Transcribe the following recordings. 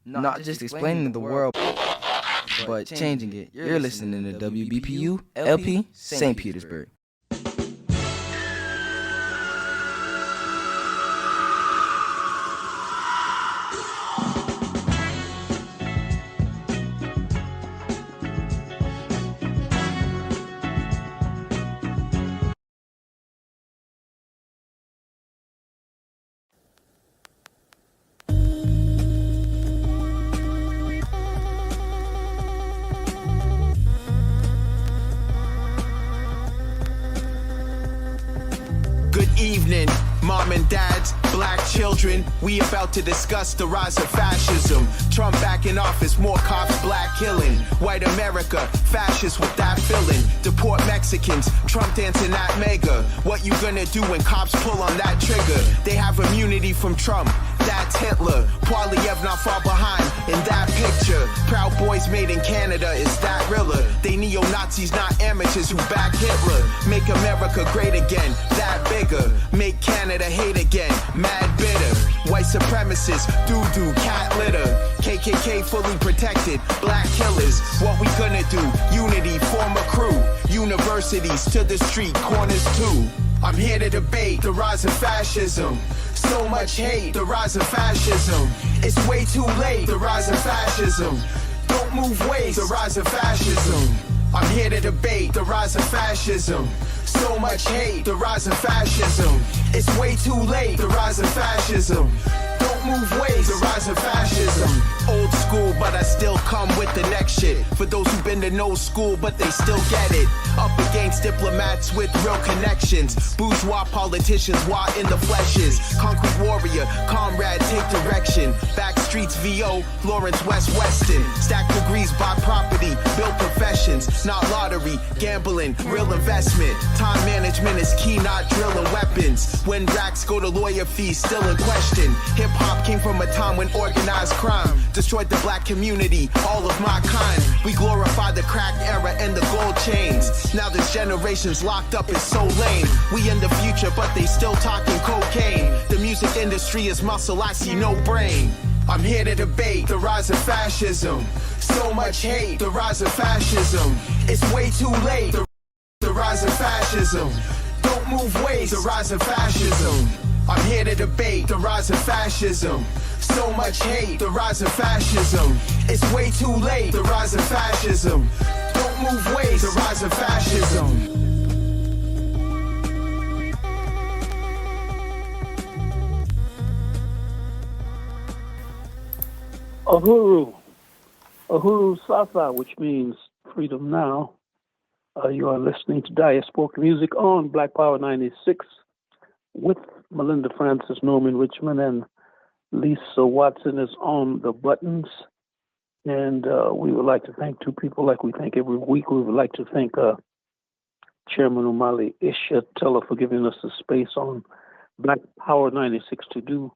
not just explaining the world, but changing it. You're listening to WBPU LP St. Petersburg. Evening, mom and dads, black children, we about to discuss the rise of fascism. Trump back in office, more cops, black killing. White America, fascists with that feeling. Deport Mexicans, Trump dancing at mega. What you gonna do when cops pull on that trigger? They have immunity from Trump, that's Hitler. Poiliev not far behind in that picture. Proud Boys made in Canada, is that realer? They neo-Nazis, not amateurs who back Hitler. Make America great again, that bigger. Make Canada hate again, mad bitter. White supremacists, doo-doo, cat litter. KKK fully protected, black killers. What we gonna do? Unity, form a crew. Universities to the street corners too. I'm here to debate the rise of fascism. So much hate, the rise of fascism. It's way too late, the rise of fascism. Don't move waste, the rise of fascism. I'm here to debate the rise of fascism. So much hate, the rise of fascism. It's way too late, the rise of fascism. Don't move ways, the rise of fascism. Old school, but I still come with the next shit. For those who've been to no school, but they still get it. Up against diplomats with real connections. Bourgeois politicians, why in the fleshes. Concrete warrior, comrade, take direction. Back streets, VO, Lawrence West Weston. Stack degrees, buy property, build professions. Not lottery, gambling, real investment. Time management is key, not drilling weapons. When racks go to lawyer fees, still in question. Hip-hop came from a time when organized crime destroyed the black community, all of my kind. We glorify the crack era and the gold chains. Now this generation's locked up, it's so lame. We in the future, but they still talking cocaine. The music industry is muscle, I see no brain. I'm here to debate the rise of fascism. So much hate, the rise of fascism. It's way too late, the rise of fascism. Don't move waste, the rise of fascism. I'm here to debate the rise of fascism. So much hate, the rise of fascism. It's way too late, the rise of fascism. Don't move waste, the rise of fascism. Uhuru. Uhuru Sasa, which means freedom now. You are listening to Diasporic music on Black Power 96 with Melinda Francis, Norman Richmond, and Lisa Watson is on the buttons. And we would like to thank two people like we thank every week. We would like to thank Chairman Umali Ishatella for giving us the space on Black Power 96 to do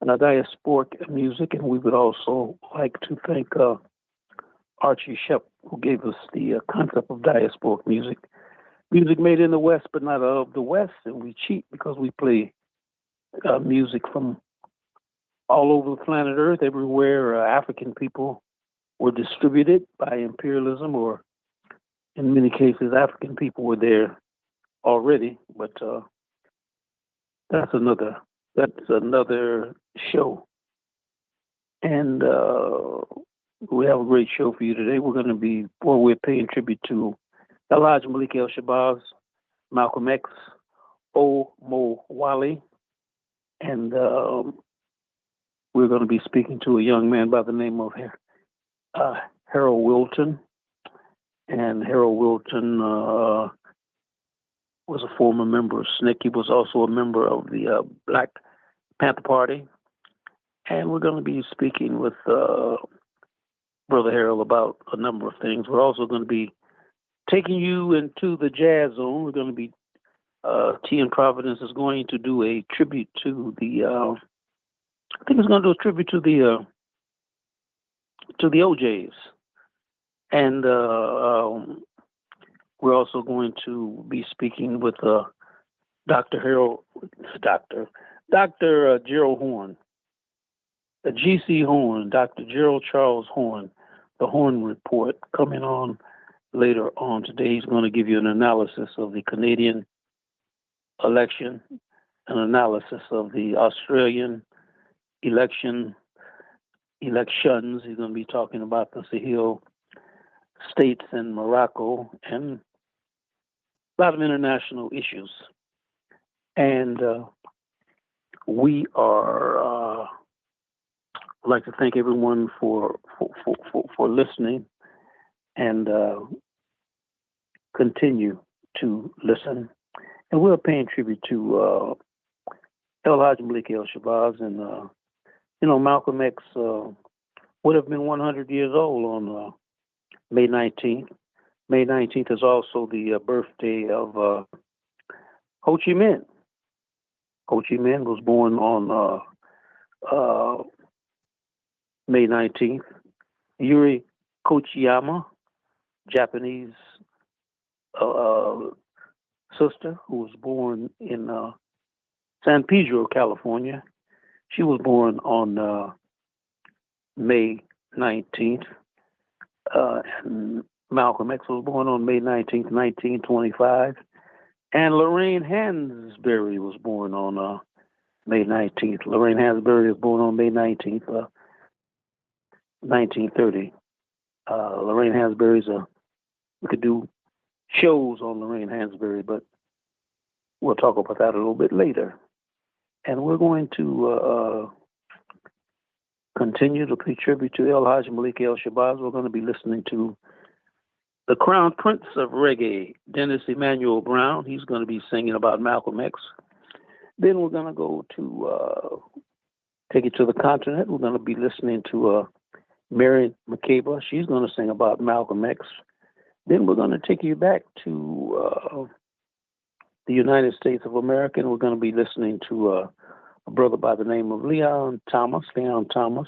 diasporic music. And we would also like to thank Archie Shep, who gave us the concept of diasporic music. Music made in the West, but not of the West. And we cheat because we play music from all over the planet Earth, everywhere African people were distributed by imperialism, or in many cases, African people were there already. But that's another show. And we have a great show for you today. We're paying tribute to Elijah Malik El Shabazz, Malcolm X, O. Mo Wale, and we're going to be speaking to a young man by the name of Harold Wilton. And Harold Wilton was a former member of SNCC. He was also a member of the Black Panther Party. And we're going to be speaking with Brother Harold about a number of things. We're also going to be taking you into the jazz zone. We're going to be T in Providence is going to do a tribute to the I think it's going to do a tribute to the OJs, and we're also going to be speaking with Dr. Gerald Horn, G.C. Horn, Dr. Gerald Charles Horn, the Horn Report, coming on later on today. He's going to give you an analysis of the Canadian election, an analysis of the Australian elections. He's going to be talking about the Sahel states and Morocco and a lot of international issues. And we are, I'd like to thank everyone for listening and continue to listen. And we're paying tribute to El Hajj Malik El Shabazz and, Malcolm X would have been 100 years old on May 19th. May 19th is also the birthday of Ho Chi Minh. Ho Chi Minh was born on May 19th. Yuri Kochiyama, Japanese sister who was born in San Pedro, California. She was born on May 19th. And Malcolm X was born on May 19th, 1925. And Lorraine Hansberry was born on May 19th. Lorraine Hansberry was born on May 19th, 1930. Lorraine Hansberry's we could do shows on Lorraine Hansberry, but we'll talk about that a little bit later. And we're going to continue to pay tribute to El Hajj Malik El Shabazz. We're going to be listening to the Crown Prince of Reggae, Dennis Emmanuel Brown. He's going to be singing about Malcolm X. Then we're going to go to take it to the continent. We're going to be listening to Miriam Makeba. She's going to sing about Malcolm X. Then we're going to take you back to the United States of America, and we're going to be listening to a brother by the name of Leon Thomas. Leon Thomas,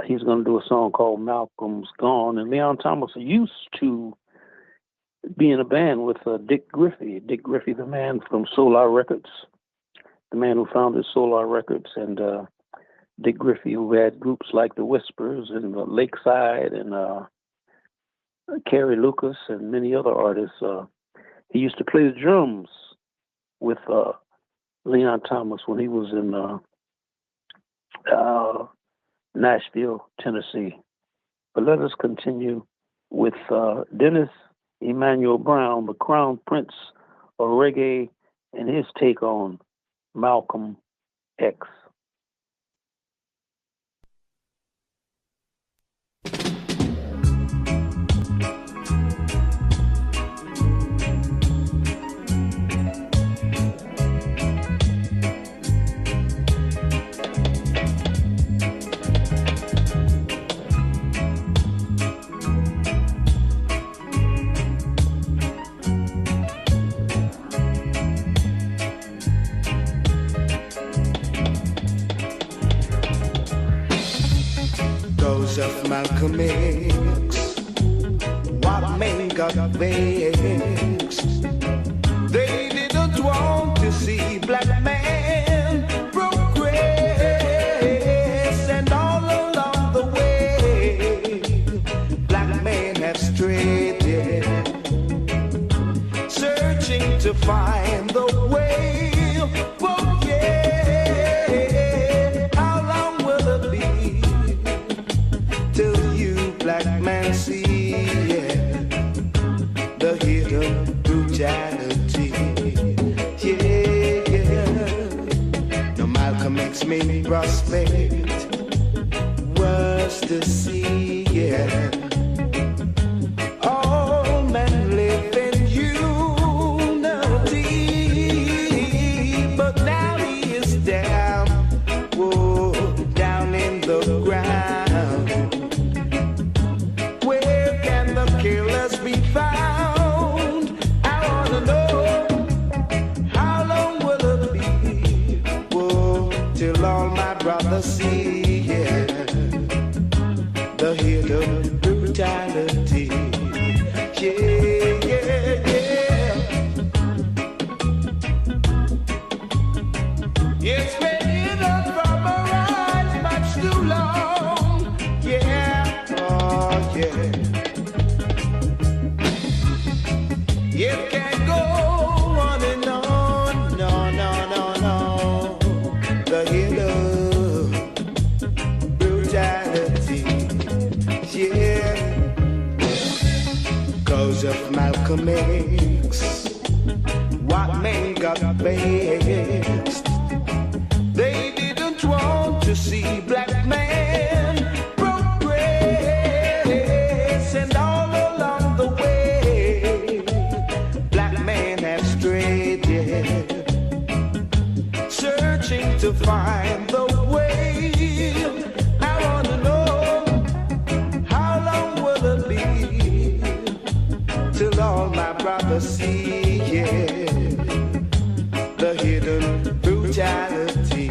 he's going to do a song called Malcolm's Gone. And Leon Thomas used to be in a band with Dick Griffey. Dick Griffey, the man from Solar Records, the man who founded Solar Records, and Dick Griffey, who had groups like the Whispers and Lakeside and Carrie Lucas and many other artists. He used to play the drums with Leon Thomas when he was in Nashville, Tennessee. But let us continue with Dennis Emmanuel Brown, the Crown Prince of Reggae, and his take on Malcolm X. Of Malcolm X, what men got vexed. They didn't want to see black man progress, and all along the way, black men have strayed, searching to find the way. Oh yeah, how long will it be till you black man see the hidden brutality? Yeah. No, Malcolm X made prospect was to see, yeah. All men live in unity, but now he is down, whoa, down in the ground. Killers be found. I wanna know, how long will it be, whoa, till all my brothers see, yeah, the hidden brutality. Yeah, yeah, yeah. It's been hidden from around. of Malcolm X. White men got vexed. They didn't want to see black men progress, and all along the way, black men have strayed, searching to find the way. I want to know, how long will it be till all my brothers see, the hidden brutality?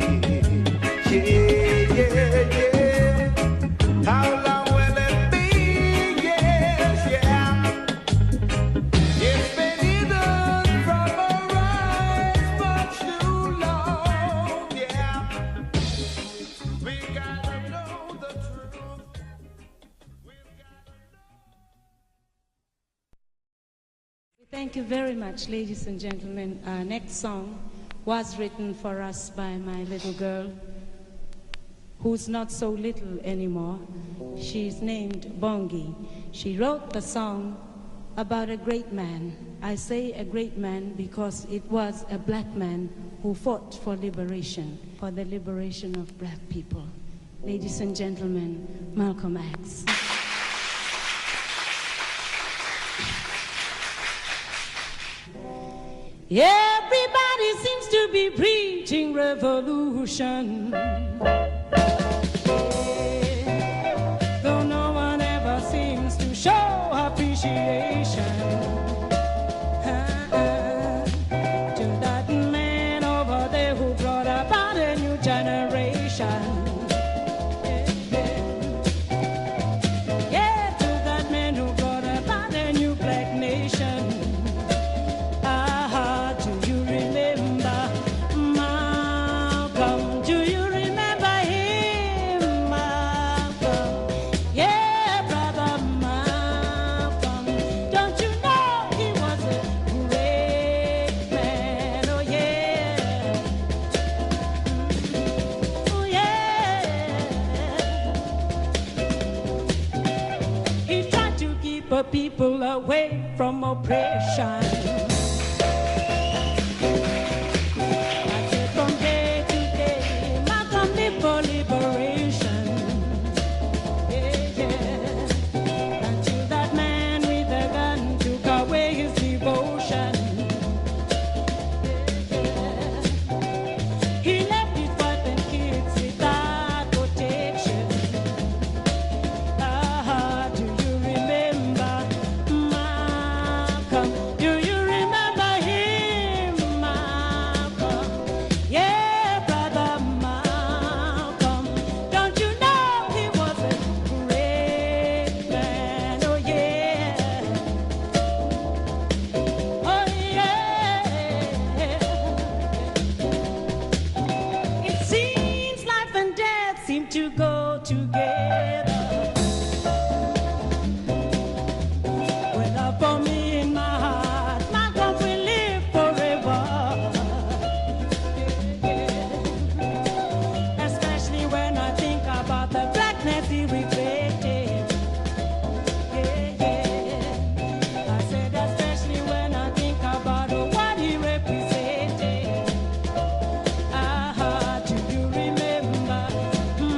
How long will it be? Yes, yeah. It's been hidden from our eyes much too long, yeah. We gotta know the truth. Thank you very much, ladies and gentlemen. Our next song was written for us by my little girl, who's not so little anymore. She's named Bongi. She wrote the song about a great man. I say a great man because it was a black man who fought for liberation, for the liberation of black people. Ladies and gentlemen, Malcolm X. Everybody seems to be preaching revolution, though no one ever seems to show appreciation to that man over there who brought about a new generation. Yeah, to that man who brought about a new black nation. People away from oppression. I said from day to day, Malcolm live for liberation. Yeah, yeah. Until that man with a gun took away his devotion. Yeah, yeah. He left his wife and kids without protection. Do you remember? Do you remember him, Malcolm? Yeah, brother Malcolm. Don't you know he was a great man? Oh yeah. Oh yeah. It seems life and death seem to go together. Well, for me in my heart, Malcolm will live forever. Especially when I think about the blackness he reflected. I said, especially when I think about what he represented. Do you remember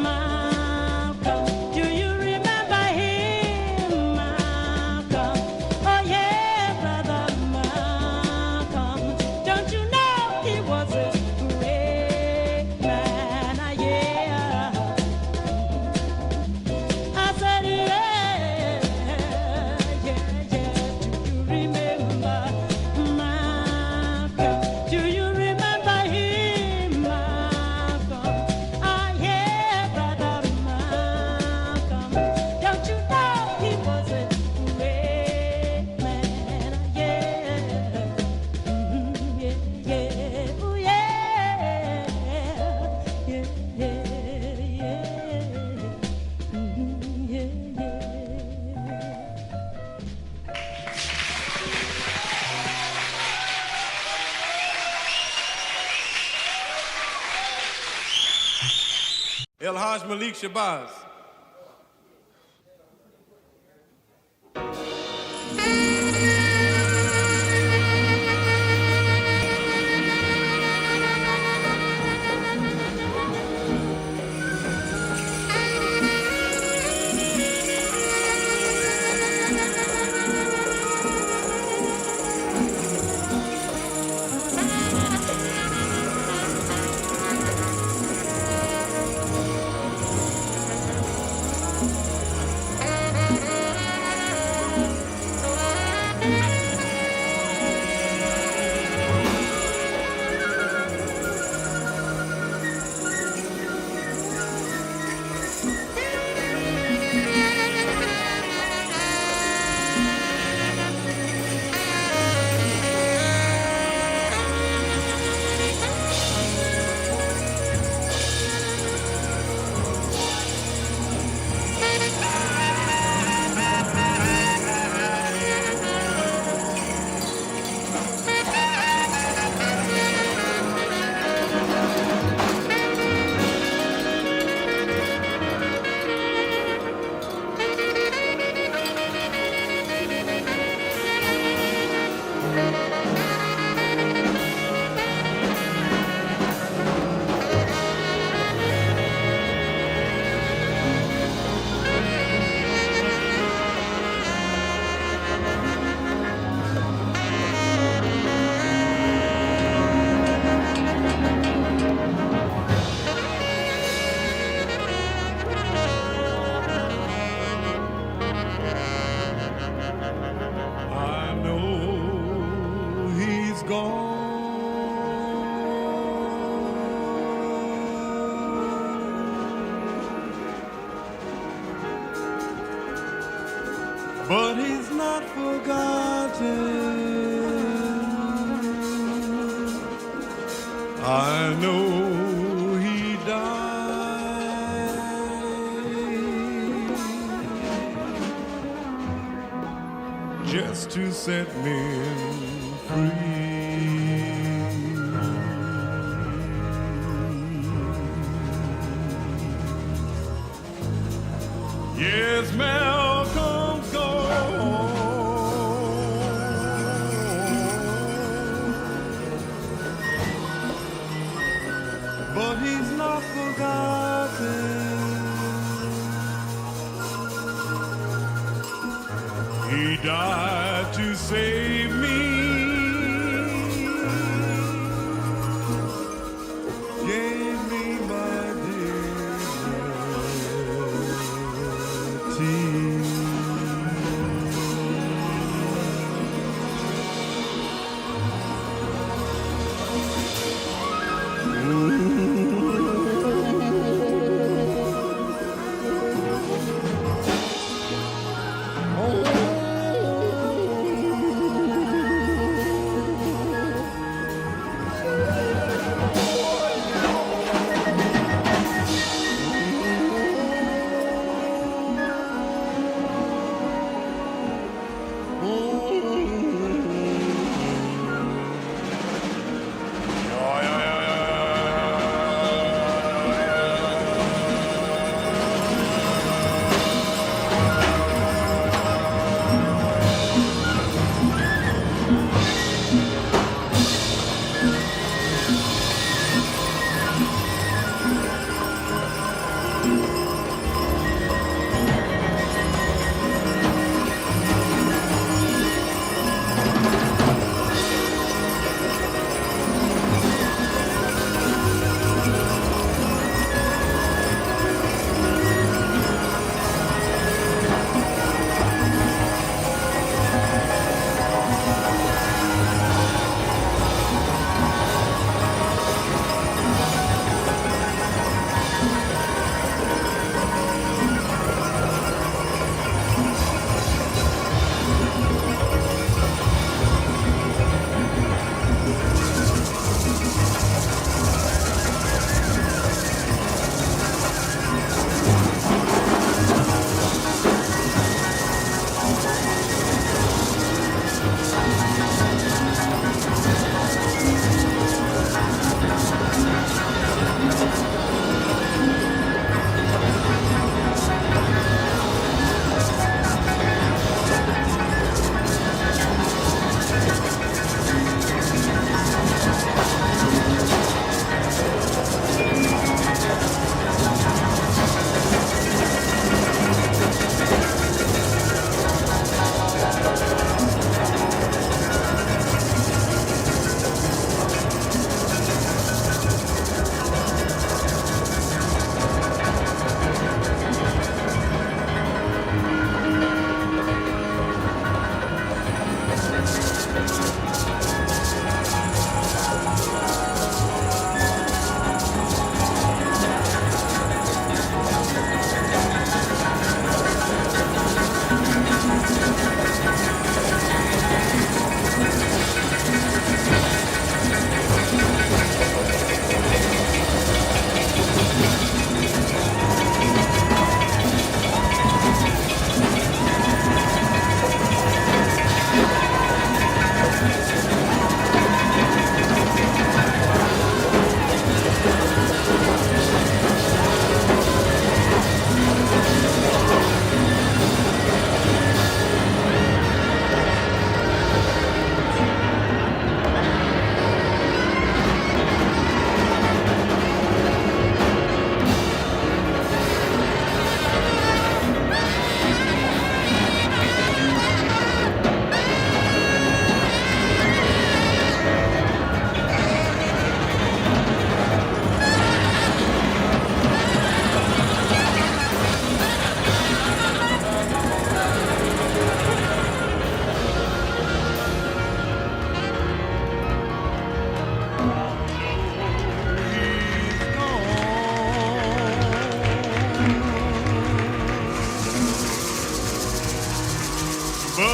Malcolm? Do you remember him, Malcolm? Oh yeah, brother Malcolm. Don't you know he was a great man? Yeah. I said yeah, yeah, yeah. Do you remember Malcolm? Do you remember him, Malcolm? Ah yeah, brother Malcolm. Don't you know he was a great man? Yeah, yeah, oh yeah, yeah, El Haj Malik Shabazz. But he's not forgotten. I know he died just to set men free. Yes, Malcolm's gone, but he's not forgotten. He died to save me. Gave me my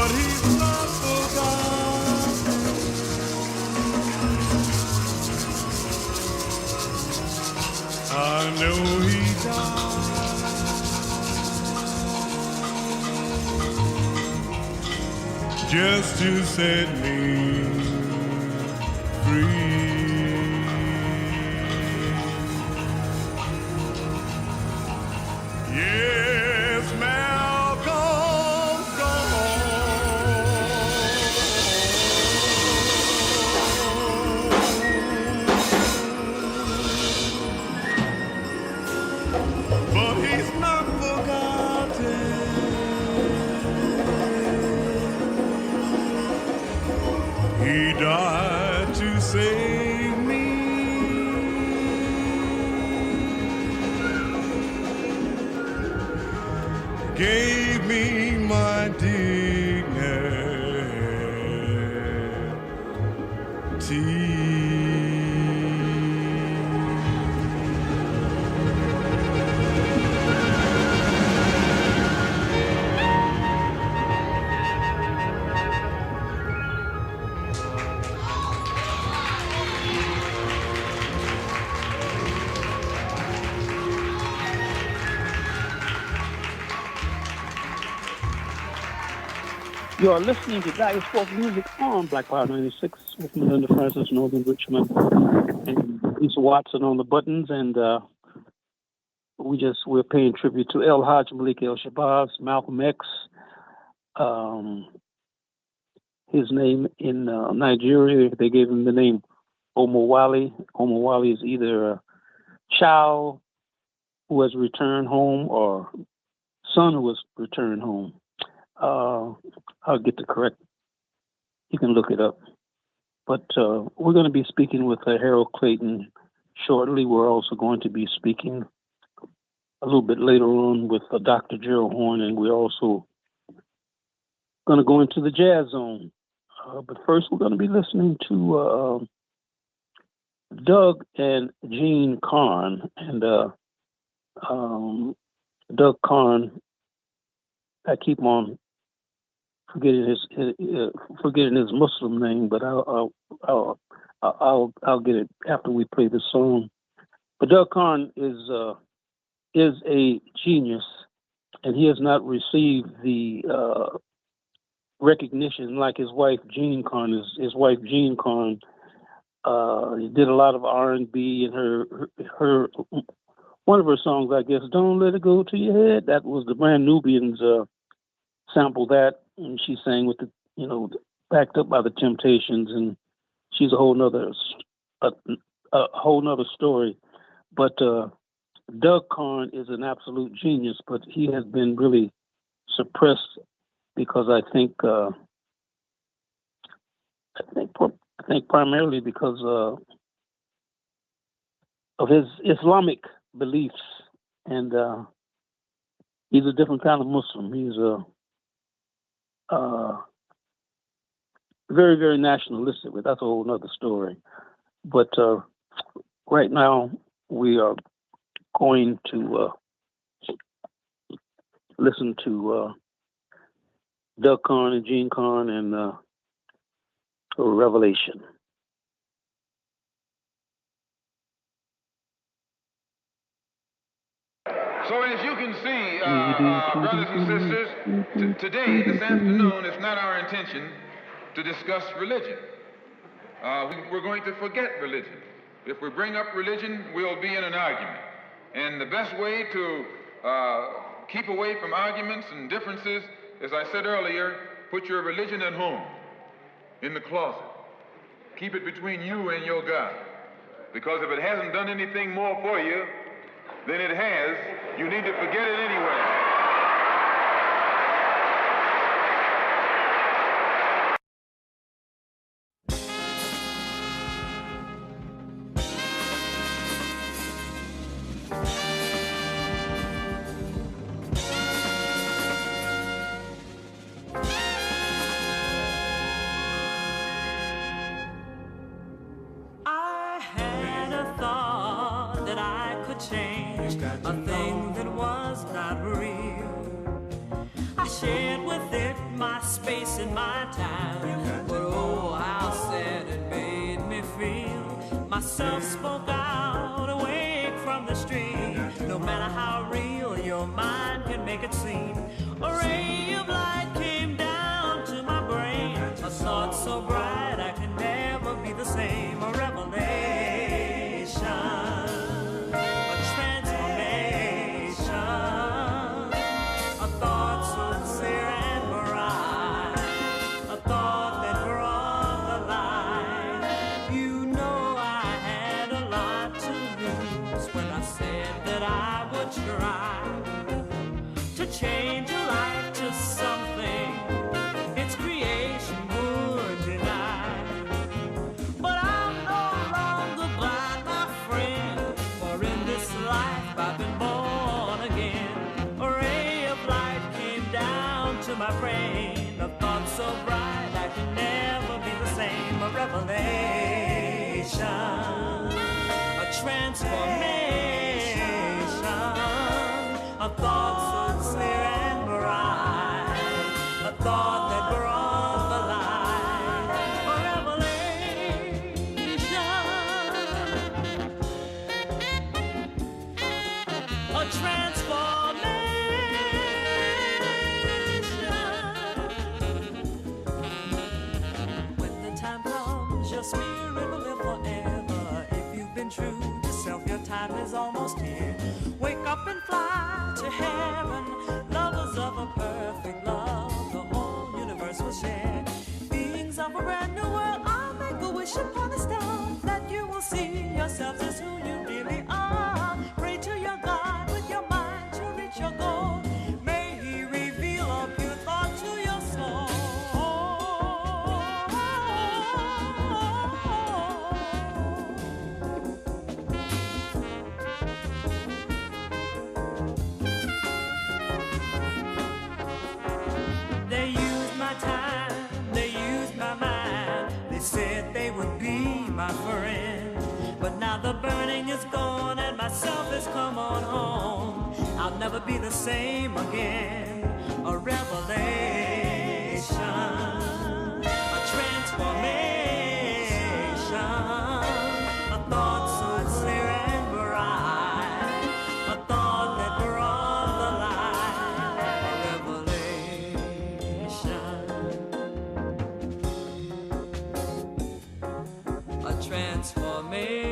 but he's not forgotten. I know he died just to set me free. Yes, Malcolm's gone, but he's not forgotten. He died to save me. Gave me my dignity. You are listening to Diasporic Music on Black Power 96 with Melinda Francis, Northern Richmond, and Lisa Watson on the buttons. And we're paying tribute to El Hajj Malik El Shabazz, Malcolm X. His name in Nigeria, they gave him the name Omowale. Omowale is either a child who has returned home or son who has returned home. I'll get the correct. You can look it up. But we're going to be speaking with Harold Clayton shortly. We're also going to be speaking a little bit later on with Dr. Gerald Horn, and we're also going to go into the jazz zone. But first, we're going to be listening to Doug and Jean Carn. And Doug Carn, I keep on forgetting his Muslim name, but I'll get it after we play the song. But Doug Carn is a genius, and he has not received the recognition like his wife Jean Carn. His wife Jean Carn did a lot of R&B, and her one of her songs, I guess, "Don't Let It Go to Your Head." That was the Brand Nubians sample that, and she sang with the, backed up by the Temptations, and she's a whole nother story. But Doug Carn is an absolute genius, but he has been really suppressed because I think primarily because of his Islamic beliefs, and he's a different kind of Muslim. He's very, very nationalistic, but that's a whole nother story. But right now we are going to listen to Doug Carn and Jean Carn and Revelation. So as you can see, brothers and sisters, today, this afternoon, it's not our intention to discuss religion. We're going to forget religion. If we bring up religion, we'll be in an argument. And the best way to keep away from arguments and differences, as I said earlier, put your religion at home, in the closet. Keep it between you and your God. Because if it hasn't done anything more for you than it has, you need to forget it anyway. I had a thought that I could change a thing that was not real. myself spoke out, awake from the stream. No matter how real your mind can make it seem, a ray of light came down to my brain. A thought so bright I can never be the same. A revelation, a transformation, a thought so clear and bright, a thought that brought the light. You know I had a lot to lose when I said that I would try to change a life to something its creation would deny. But I'm no longer blind, my friend, for in this life I've been born again. A ray of light came down to my brain, a thought so bright I can never be the same. A revelation, a transformation, a thought so clear and bright, a thought that brought the light. A revelation, a transformation. When the time comes, your spirit will live forever. If you've been true to self, your time is almost here. Wake up and fly to heaven, lovers of a perfect love. The whole universe will share. Beings of a brand new world, I'll make a wish upon a star that you will see yourselves as who you really are. Pray to your God with your mind to reach your goal. May He reveal a pure thought to your soul. They used my time, they used my mind. They said they would be my friend. But now the burning is gone and myself has come on home. I'll never be the same again. A revelation, a transformation, a thought so clear and bright, a thought that brought the light. A revelation, a transformation.